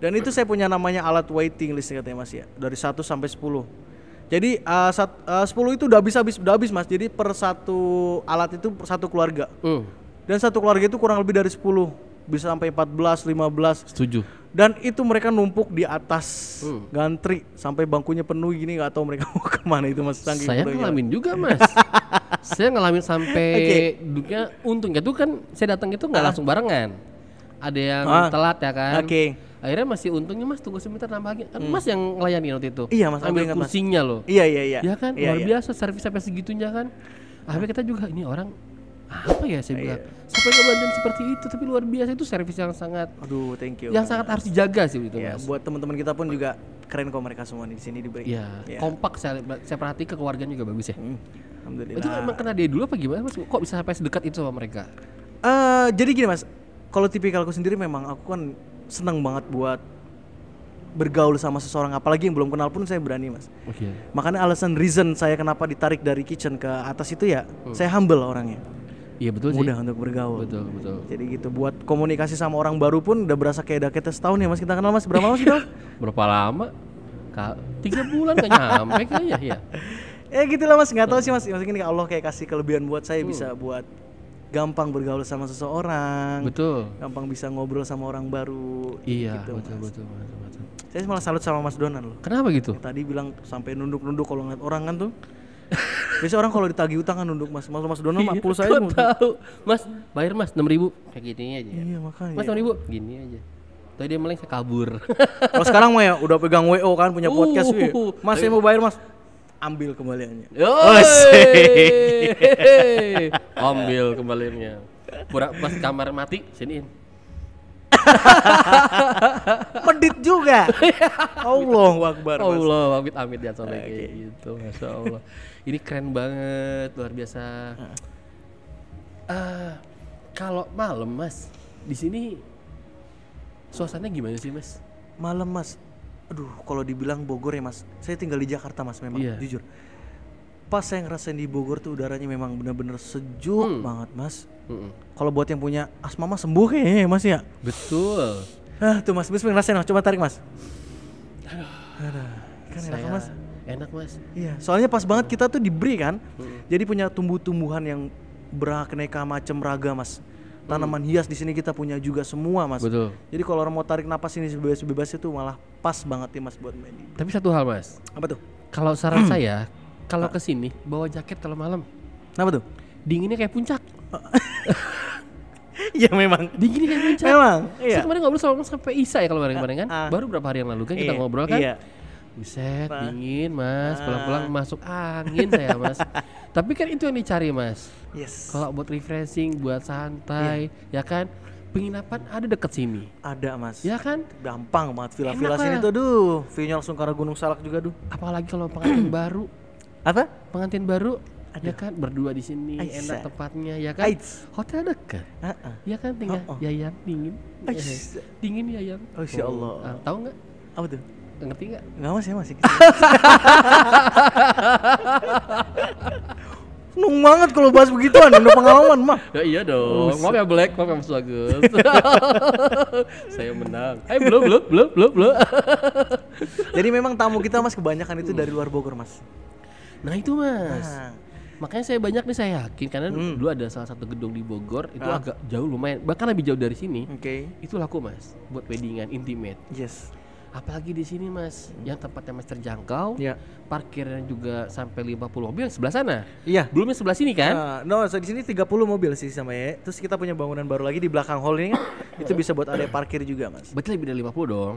Dan itu saya punya namanya alat waiting list katanya Mas ya. Dari 1 sampai 10. Jadi 10 itu udah habis Mas. Jadi per satu alat itu per satu keluarga. Dan satu keluarga itu kurang lebih dari 10. Bisa sampai 14, 15. Setuju. Dan itu mereka numpuk di atas gantri sampai bangkunya penuh gini, nggak tahu mereka mau kemana itu Mas. Saya ngalamin juga Mas. Saya ngalamin sampai duduknya untungnya tuh kan saya datang itu nggak langsung barengan. Ada yang telat ya kan. Akhirnya masih untungnya Mas tunggu sebentar nambah lagi. Kan Mas yang ngelayani waktu itu. Iya Mas. Ambil kursinya loh. Iya. Ya kan luar biasa servis sampai segitunya kan. Akhirnya kita juga ini orang apa ya saya bilang sampai ngebantuin seperti itu, tapi luar biasa itu servis yang sangat thank you yang sangat harus dijaga sih itu Mas. Buat teman-teman kita pun juga keren kok mereka semua di sini diberi. Kompak saya perhatikan keluarganya juga bagus ya. Alhamdulillah. Itu emang kena dia dulu apa gimana Mas? Kok bisa sampai sedekat itu sama mereka? Jadi gini Mas, kalau tipikalku sendiri memang aku kan senang banget buat bergaul sama seseorang, apalagi yang belum kenal pun saya berani Mas. Makanya reason saya kenapa ditarik dari kitchen ke atas itu ya, saya humble orangnya. Iya betul mudah sih. Untuk bergaul. Betul. Jadi gitu buat komunikasi sama orang baru pun udah berasa kayak kita setahun ya Mas kita kenal Mas. Berapa lama sih Mas? Berapa lama? 3 bulan gak nyampe kayaknya ya. Gitulah Mas, nggak tahu sih Mas. Mungkin Allah kayak kasih kelebihan buat saya bisa buat gampang bergaul sama seseorang. Betul. Gampang bisa ngobrol sama orang baru. Iya, gitu, betul. Saya malah salut sama Mas Donan loh. Kenapa gitu? Yang tadi bilang sampai nunduk-nunduk kalau ngeliat orang kan tuh. Biasa orang kalau ditagih utang kan nunduk Mas Donan mah pulsa saya mau. Tahu. Mas, bayar Mas 6.000 kayak gini aja. Iya, makanya. Mas 6.000 gini aja. Tadi dia meleng saya kabur. Kalau sekarang mah ya udah pegang WO kan punya podcast ya. Mas saya mau bayar Mas. Ambil kembaliannya. Ambil kembaliannya. Pura pas kamar mati siniin. Medit juga. Allahu Akbar. Allah, amit ya sampai kayak gitu. Masya Allah. Ini keren banget, luar biasa. Kalau malam Mas, di sini suasananya gimana sih Mas? Malam Mas, aduh kalau dibilang Bogor ya Mas, saya tinggal di Jakarta Mas memang jujur. Pas saya ngerasain di Bogor tuh udaranya memang benar-benar sejuk banget Mas. Kalau buat yang punya asma Mas sembuh kayaknya Mas ya. Betul. Tuh Mas, bisa ngerasain Mas, coba tarik Mas. Aduh. Kan enak Mas. Enak Mas. Iya, soalnya pas banget kita tuh diberi kan. Jadi punya tumbuh-tumbuhan yang beraneka macam raga Mas. Tanaman hias di sini kita punya juga semua Mas. Betul. Jadi kalau orang mau tarik napas ini sebebas-bebasnya tuh malah pas banget ya Mas buat main. Tapi satu hal Mas. Apa tuh? Kalau saran saya, kalau kesini bawa jaket kalau malam. Kenapa tuh? Dinginnya kayak puncak. Iya memang. Dinginnya kayak puncak. Memang. Iya. Saya kemarin ngobrol sama Mas sampai Isa ya kalau kemarin kan. Baru berapa hari yang lalu kan kita ngobrol kan. Iya. Buset, dingin Mas, pulang-pulang masuk angin saya Mas. Tapi kan itu yang dicari Mas. Yes. Kalau buat refreshing, buat santai, ya kan. Penginapan ada deket sini. Ada Mas. Ya kan? Gampang banget villa-villa sini tuh view-nya langsung ke arah Gunung Salak juga Apalagi kalau pengantin baru. Apa? Pengantin baru. Ya kan berdua di sini enak tempatnya ya kan. Hotel dekat. Ya kan tinggal Yayan dingin. Dingin Yayan. Oh insyaallah. Tahu enggak? Apa tuh? Ngerti enggak? Enggak Mas ya masih. Nung banget kalau bahas begituan, udah pengalaman mah. Ya iya dong. Maaf ya Black, maaf ya Mas Bagus. Saya menang. Belum. Jadi memang tamu kita Mas kebanyakan itu dari luar Bogor Mas. Nah itu Mas. Makanya saya banyak nih saya yakin karena dulu ada salah satu gedung di Bogor itu agak jauh lumayan, bahkan lebih jauh dari sini. Itu laku Mas buat weddingan intimate. Yes. Apalagi di sini Mas, yang tempatnya Mas terjangkau, parkirnya juga sampai 50 mobil sebelah sana. Iya. Belum yang sebelah sini kan? So di sini 30 mobil sih sama ya. Terus kita punya bangunan baru lagi di belakang hall ini kan, itu bisa buat area parkir juga Mas. Berarti lebih dari 50 dong.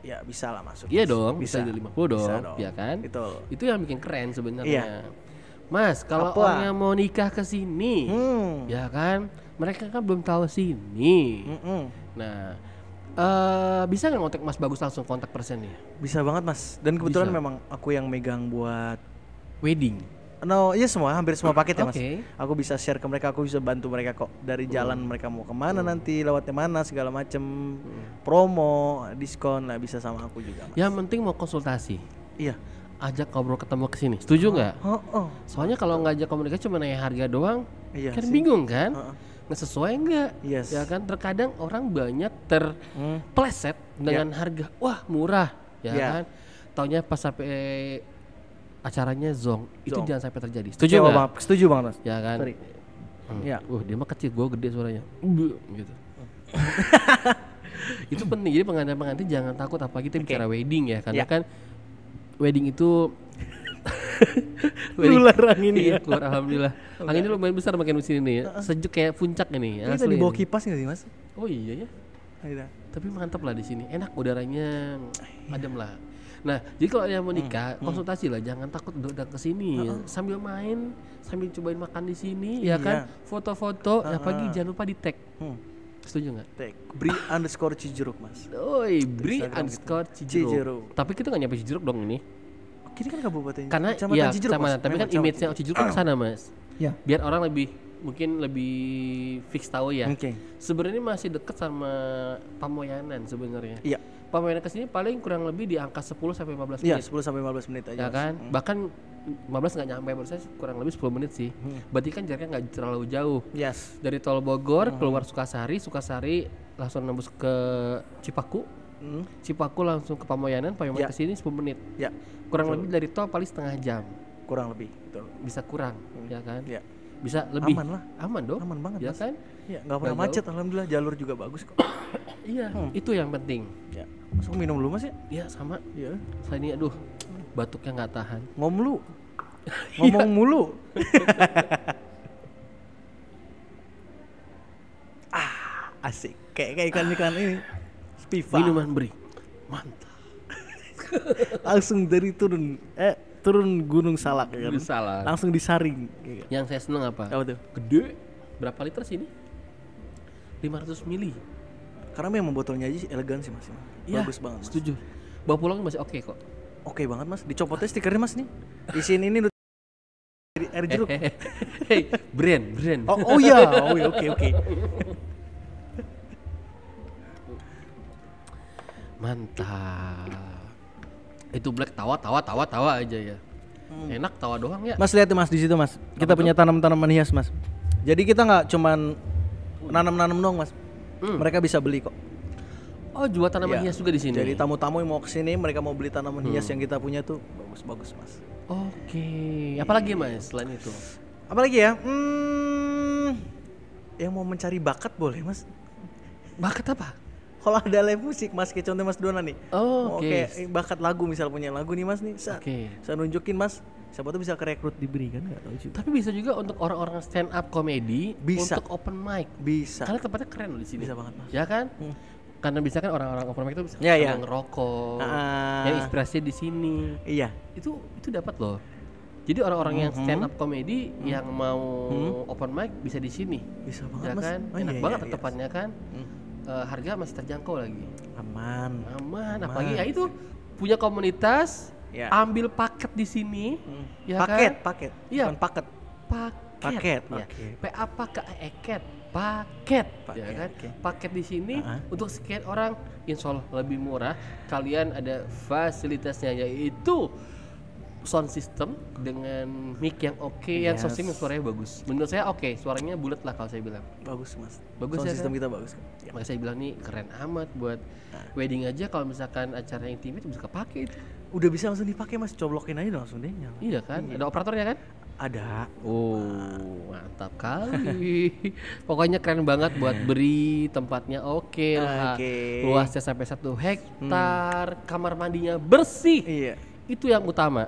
Ya bisa lah masuk. Iya dong, bisa dari 50 dong, ya kan? Betul. Itu yang bikin keren sebenarnya. Mas, kalau orang yang mau nikah ke sini, ya kan? Mereka kan belum tahu sini. Nah, bisa nggak kontak Mas Bagus langsung kontak personnya? Bisa banget Mas. Dan kebetulan memang aku yang megang buat wedding. Iya hampir semua paket ya Mas. Aku bisa share ke mereka, aku bisa bantu mereka kok dari jalan mereka mau kemana nanti, lewatnya mana segala macem, promo, diskon lah bisa sama aku juga Mas. Yang penting mau konsultasi. Iya. Ajak ngobrol ketemu kesini. Setuju nggak? Soalnya kalau ngajak komunikasi cuma nanya harga doang, kan bingung kan? Nggak sesuai nggak? Ya kan terkadang orang banyak terpleset dengan harga wah murah ya kan, taunya pas sampai acaranya zong. Itu jangan sampai terjadi. Setuju nggak? Setuju banget Mas. Ya kan. Ya. Dia mah kecil, gue gede suaranya gitu. Itu penting. Jadi pengantin jangan takut apalagi kita bicara wedding ya, karena kan wedding itu keluar angin ya. Keluar alhamdulillah. Anginnya lumayan besar makin di sini nih ya. Sejuk kayak puncak ini. Ini tadi bawa kipas enggak sih Mas? Oh iya ya. Tapi mantap lah di sini. Enak udaranya, adem lah. Nah, jadi kalau yang mau nikah, konsultasi lah, jangan takut datang ke sini. Sambil main, sambil cobain makan di sini, ya kan? Foto-foto, apalagi jangan lupa di tag. Setuju nggak? Tag Bri_Cijeruk Mas. Oi, Bri_Cijeruk. Tapi kita nggak nyampe Cijeruk dong ini. Ini kan kabupaten. Karena ya kecamatan, tapi kan image-nya Cijeruk kan sana Mas. Ya. Biar orang mungkin lebih fix tahu ya. Sebenarnya masih dekat sama Pamoyanan sebenarnya. Iya. Pamoyanan ke sini paling kurang lebih di angka 10 sampai 15 menit. Iya, 10 sampai 15 menit aja. Ya kan? Bahkan 15 nggak nyampe, menurut saya kurang lebih 10 menit sih. Berarti kan jaraknya nggak terlalu jauh. Yes. Dari tol Bogor keluar Sukasari langsung nembus ke Cipaku. Cipaku langsung ke Pamoyanan ke sini 10 menit. Ya. Kurang lebih dari tol paling setengah jam. Kurang lebih, betul. Bisa kurang, ya kan? Ya. bisa lebih aman lah. Aman dong. Aman banget ya Mas. kan? Ya nggak pernah macet, alhamdulillah jalur juga bagus kok. Iya, itu yang penting. Ya, masuk minum dulu Mas ya. Iya sama. Iya. Saya ini aduh batuknya nggak tahan. Ngomong mulu. Asik. Kayak iklan ini. Spiva. Minuman beri. Mantap. Langsung dari turun Gunung Salak ya kan. Gunung Salak. Langsung disaring. Yang saya seneng apa? Apa tuh? Gede. Berapa liter sih ini? 500 mili. Karena memang botolnya aja elegan sih Mas. Ya, bagus banget Mas. Setuju. Bawa pulang masih oke kok. Oke banget Mas. Dicopotnya stikernya Mas nih. Di sini ini air jeruk. Hey, brand. Oh iya. Oh iya, oke. Mantap. Itu Black tawa aja ya. Enak tawa doang ya. Mas lihat tuh Mas di situ Mas. Kita punya tanaman hias Mas. Jadi kita nggak cuman nanam dong Mas. Mereka bisa beli kok. Oh, jual tanaman hias juga di sini. Jadi tamu-tamu yang mau kesini, mereka mau beli tanaman hias yang kita punya tuh bagus Mas. Oke. Apalagi Mas selain itu? Apalagi ya? Yang mau mencari bakat boleh Mas. Bakat apa? Kalau ada live musik Mas, kayak contoh Mas Dona nih. Oke. Bakat lagu, misal punya lagu nih Mas nih. Saya nunjukin Mas. Siapa tuh bisa kerekrut diberi kan, nggak tahu juga. Tapi bisa juga untuk orang-orang stand up comedy, bisa. Untuk open mic. Bisa. Karena tempatnya keren loh di sini. Bisa banget Mas. Ya kan? Karena bisa kan orang-orang open mic itu bisa ngerokok, yang inspirasi di sini. Iya. Itu dapat loh. Jadi orang-orang yang stand up comedy yang mau open mic bisa di sini. Bisa banget ya Mas. Kan? Enak banget tempatnya kan. Harga masih terjangkau lagi. Aman. Apalagi ya itu punya komunitas. Ya. Ambil paket di sini, ya paket. Iya. Bukan paket. Paket. Ya. Oke. Paket, ya kan? Paket di sini untuk sekian orang, insya Allah lebih murah. Kalian ada fasilitasnya yaitu sound system dengan mic yang oke, yang sound system suaranya bagus. Menurut saya oke, suaranya bulat lah kalau saya bilang. Bagus Mas. Bagus sound ya system kan? kita bagus. Ya. Makanya saya bilang nih keren amat buat wedding aja. Kalau misalkan acara intimate bisa kepake itu. Udah bisa langsung dipakai Mas, coblokin aja langsung deh nyala. Iya kan? Ada operatornya kan? Ada. Oh, mantap kali. Pokoknya keren banget buat beri, tempatnya oke lah. Luasnya sampai 1 hektar, kamar mandinya bersih. Iya. Itu yang utama.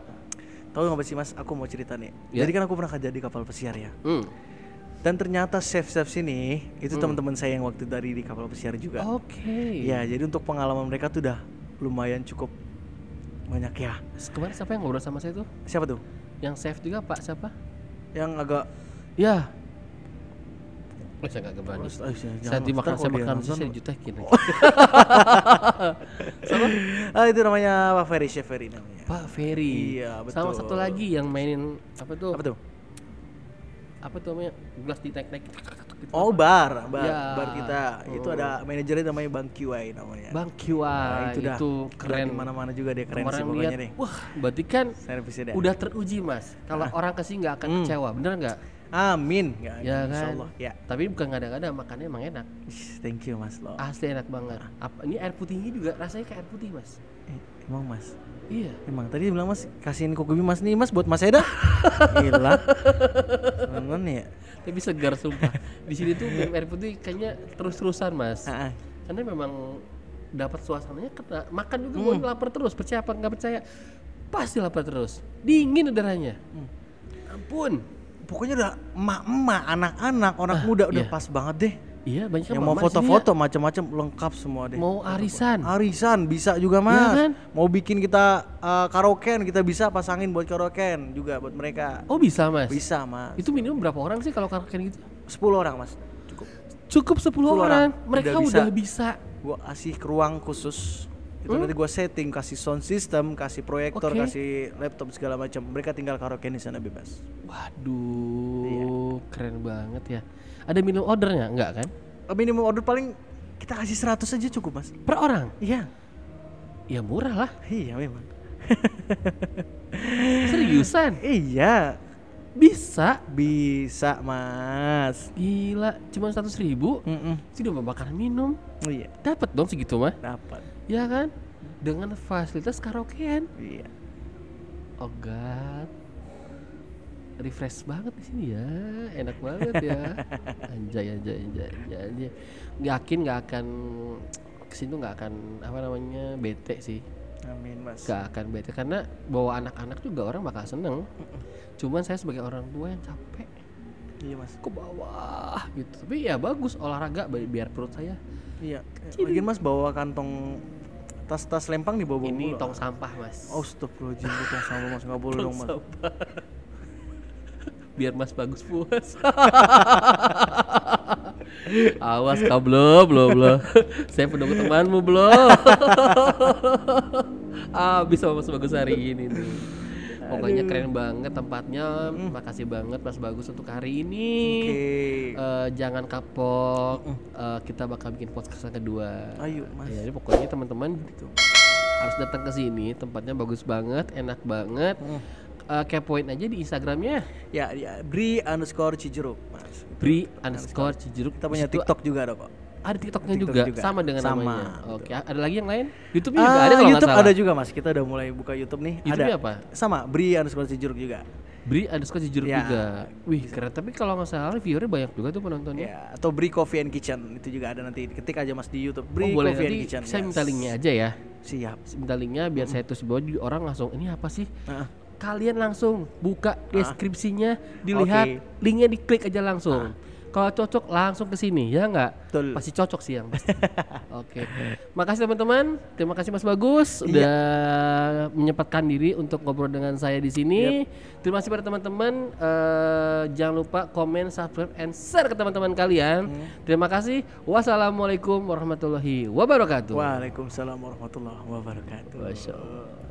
Tahu nggak sih Mas, aku mau cerita nih. Jadi kan aku pernah kerja di kapal pesiar ya. Dan ternyata chef sini itu teman-teman saya yang waktu dari di kapal pesiar juga. Oke. Ya, jadi untuk pengalaman mereka tuh udah lumayan cukup banyak ya. Kemarin siapa yang ngobrol sama saya tuh? Siapa tuh? Yang chef juga Pak siapa? Yang agak ya. Saya nggak berani. Saya dimakan, saya makan saya dijutekin. Sama? Itu namanya Pak Ferry, Chef Ferry namanya. Pak Ferry. Iya betul. Sama satu lagi yang mainin apa tuh? Apa tuh namanya? Gelas ditaik-taik. Oh bar kita. Itu ada manajernya namanya Bang Kiwai namanya. Bang Kiwai. Nah, itu keren. Di mana-mana juga dia keren sih pokoknya nih. Wah, berarti kan udah teruji Mas. Kalau orang kesini nggak akan kecewa, bener nggak? Amin. Ya kan? Insyaallah. Ya. Tapi bukan kadang-kadang makannya emang enak. Thank you Mas lo. Asli enak banget. Ini air putihnya juga rasanya kayak air putih Mas. Emang Mas? Iya. Emang tadi bilang Mas kasihin kopi Mas nih Mas buat Mas Eda. Gila. Seneng ya. Tapi segar sumpah. Di sini tuh minum air putih kayaknya terus-terusan Mas. Karena memang dapat suasananya kena. Makan juga mau lapar terus. Percaya apa nggak percaya? Pasti lapar terus. Dingin udaranya. Ampun. Pokoknya udah emak-emak, anak-anak, orang muda udah pas banget deh. Iya, banyak yang mau foto-foto macam-macam lengkap semua deh. Mau arisan. Arisan bisa juga Mas. Iya kan? Mau bikin kita karaokean, kita bisa pasangin buat karaokean juga buat mereka. Oh, bisa Mas? Bisa Mas. Itu minimum berapa orang sih kalau karaokean gitu? 10 orang Mas. Cukup 10 orang. Mereka udah bisa. Gua kasih ruang khusus. Itu nanti gua setting, kasih sound system, kasih proyektor, kasih laptop segala macam. Mereka tinggal karaokean di sana bebas. Waduh, keren banget ya. Ada minimum ordernya enggak kan? Minimum order paling kita kasih 100 aja cukup Mas. Per orang? Iya. Ya murah lah. Iya memang. Seriusan? Iya. Bisa Mas. Gila, cuma 100.000? Itu udah makan minum. Oh iya. Dapat dong segitu mah. Dapat. Ya kan? Dengan fasilitas karaokean. Iya. Oh God. refresh banget di sini ya, enak banget ya. Anjay. Yakin nggak akan kesini tuh nggak akan apa namanya bete sih. Amin mas. Gak akan bete karena bawa anak-anak juga orang bakal seneng. Cuman saya sebagai orang tua yang capek. Iya mas. Ke bawah gitu. Tapi ya bagus olahraga biar perut saya. Iya. Lagi mas bawa kantong tas lempang dibawa. Ini tong sampah mas. Oh stop loh, tong sampah mas, nggak boleh dong mas. Biar mas bagus puas. Awas kau belum. Saya pendukung temanmu belum. Bisa mas bagus hari ini nih. Pokoknya keren banget tempatnya. Makasih banget Mas Bagus untuk hari ini. Jangan kapok. Kita bakal bikin podcast yang kedua. Ayo Mas. Jadi pokoknya teman-teman harus datang ke sini. Tempatnya bagus banget, enak banget. Kepoin aja di Instagramnya. Ya, Bri_Cijeruk Mas. Bri_Cijeruk. Kita punya TikTok juga ada kok. Ada TikToknya juga, sama dengan namanya. Oke, ada lagi yang lain? YouTube-nya juga ada kalau nggak YouTube salah. ada juga Mas, kita udah mulai buka YouTube nih. YouTube-nya ada apa? Sama, Bri_Cijeruk juga. Bri_Cijeruk juga. Wih keren, tapi kalau nggak salah viewernya banyak juga tuh penontonnya. Ya, atau Bri Coffee and Kitchen, itu juga ada, nanti ketik aja Mas di YouTube. Bri boleh, Coffee and nanti Kitchen. Saya minta linknya aja ya. Siap. Minta linknya biar saya tulis di bawah, orang langsung ini apa sih? Kalian langsung buka deskripsinya, dilihat linknya, diklik aja langsung. Kalau cocok langsung ke sini, ya nggak? Pasti cocok sih yang pasti. Oke. Makasih teman-teman. Terima kasih Mas Bagus udah menyempatkan diri untuk ngobrol dengan saya di sini. Terima kasih pada teman-teman. Jangan lupa komen, subscribe, and share ke teman-teman kalian. Terima kasih. Wassalamualaikum warahmatullahi wabarakatuh. Waalaikumsalam warahmatullahi wabarakatuh. Masya Allah.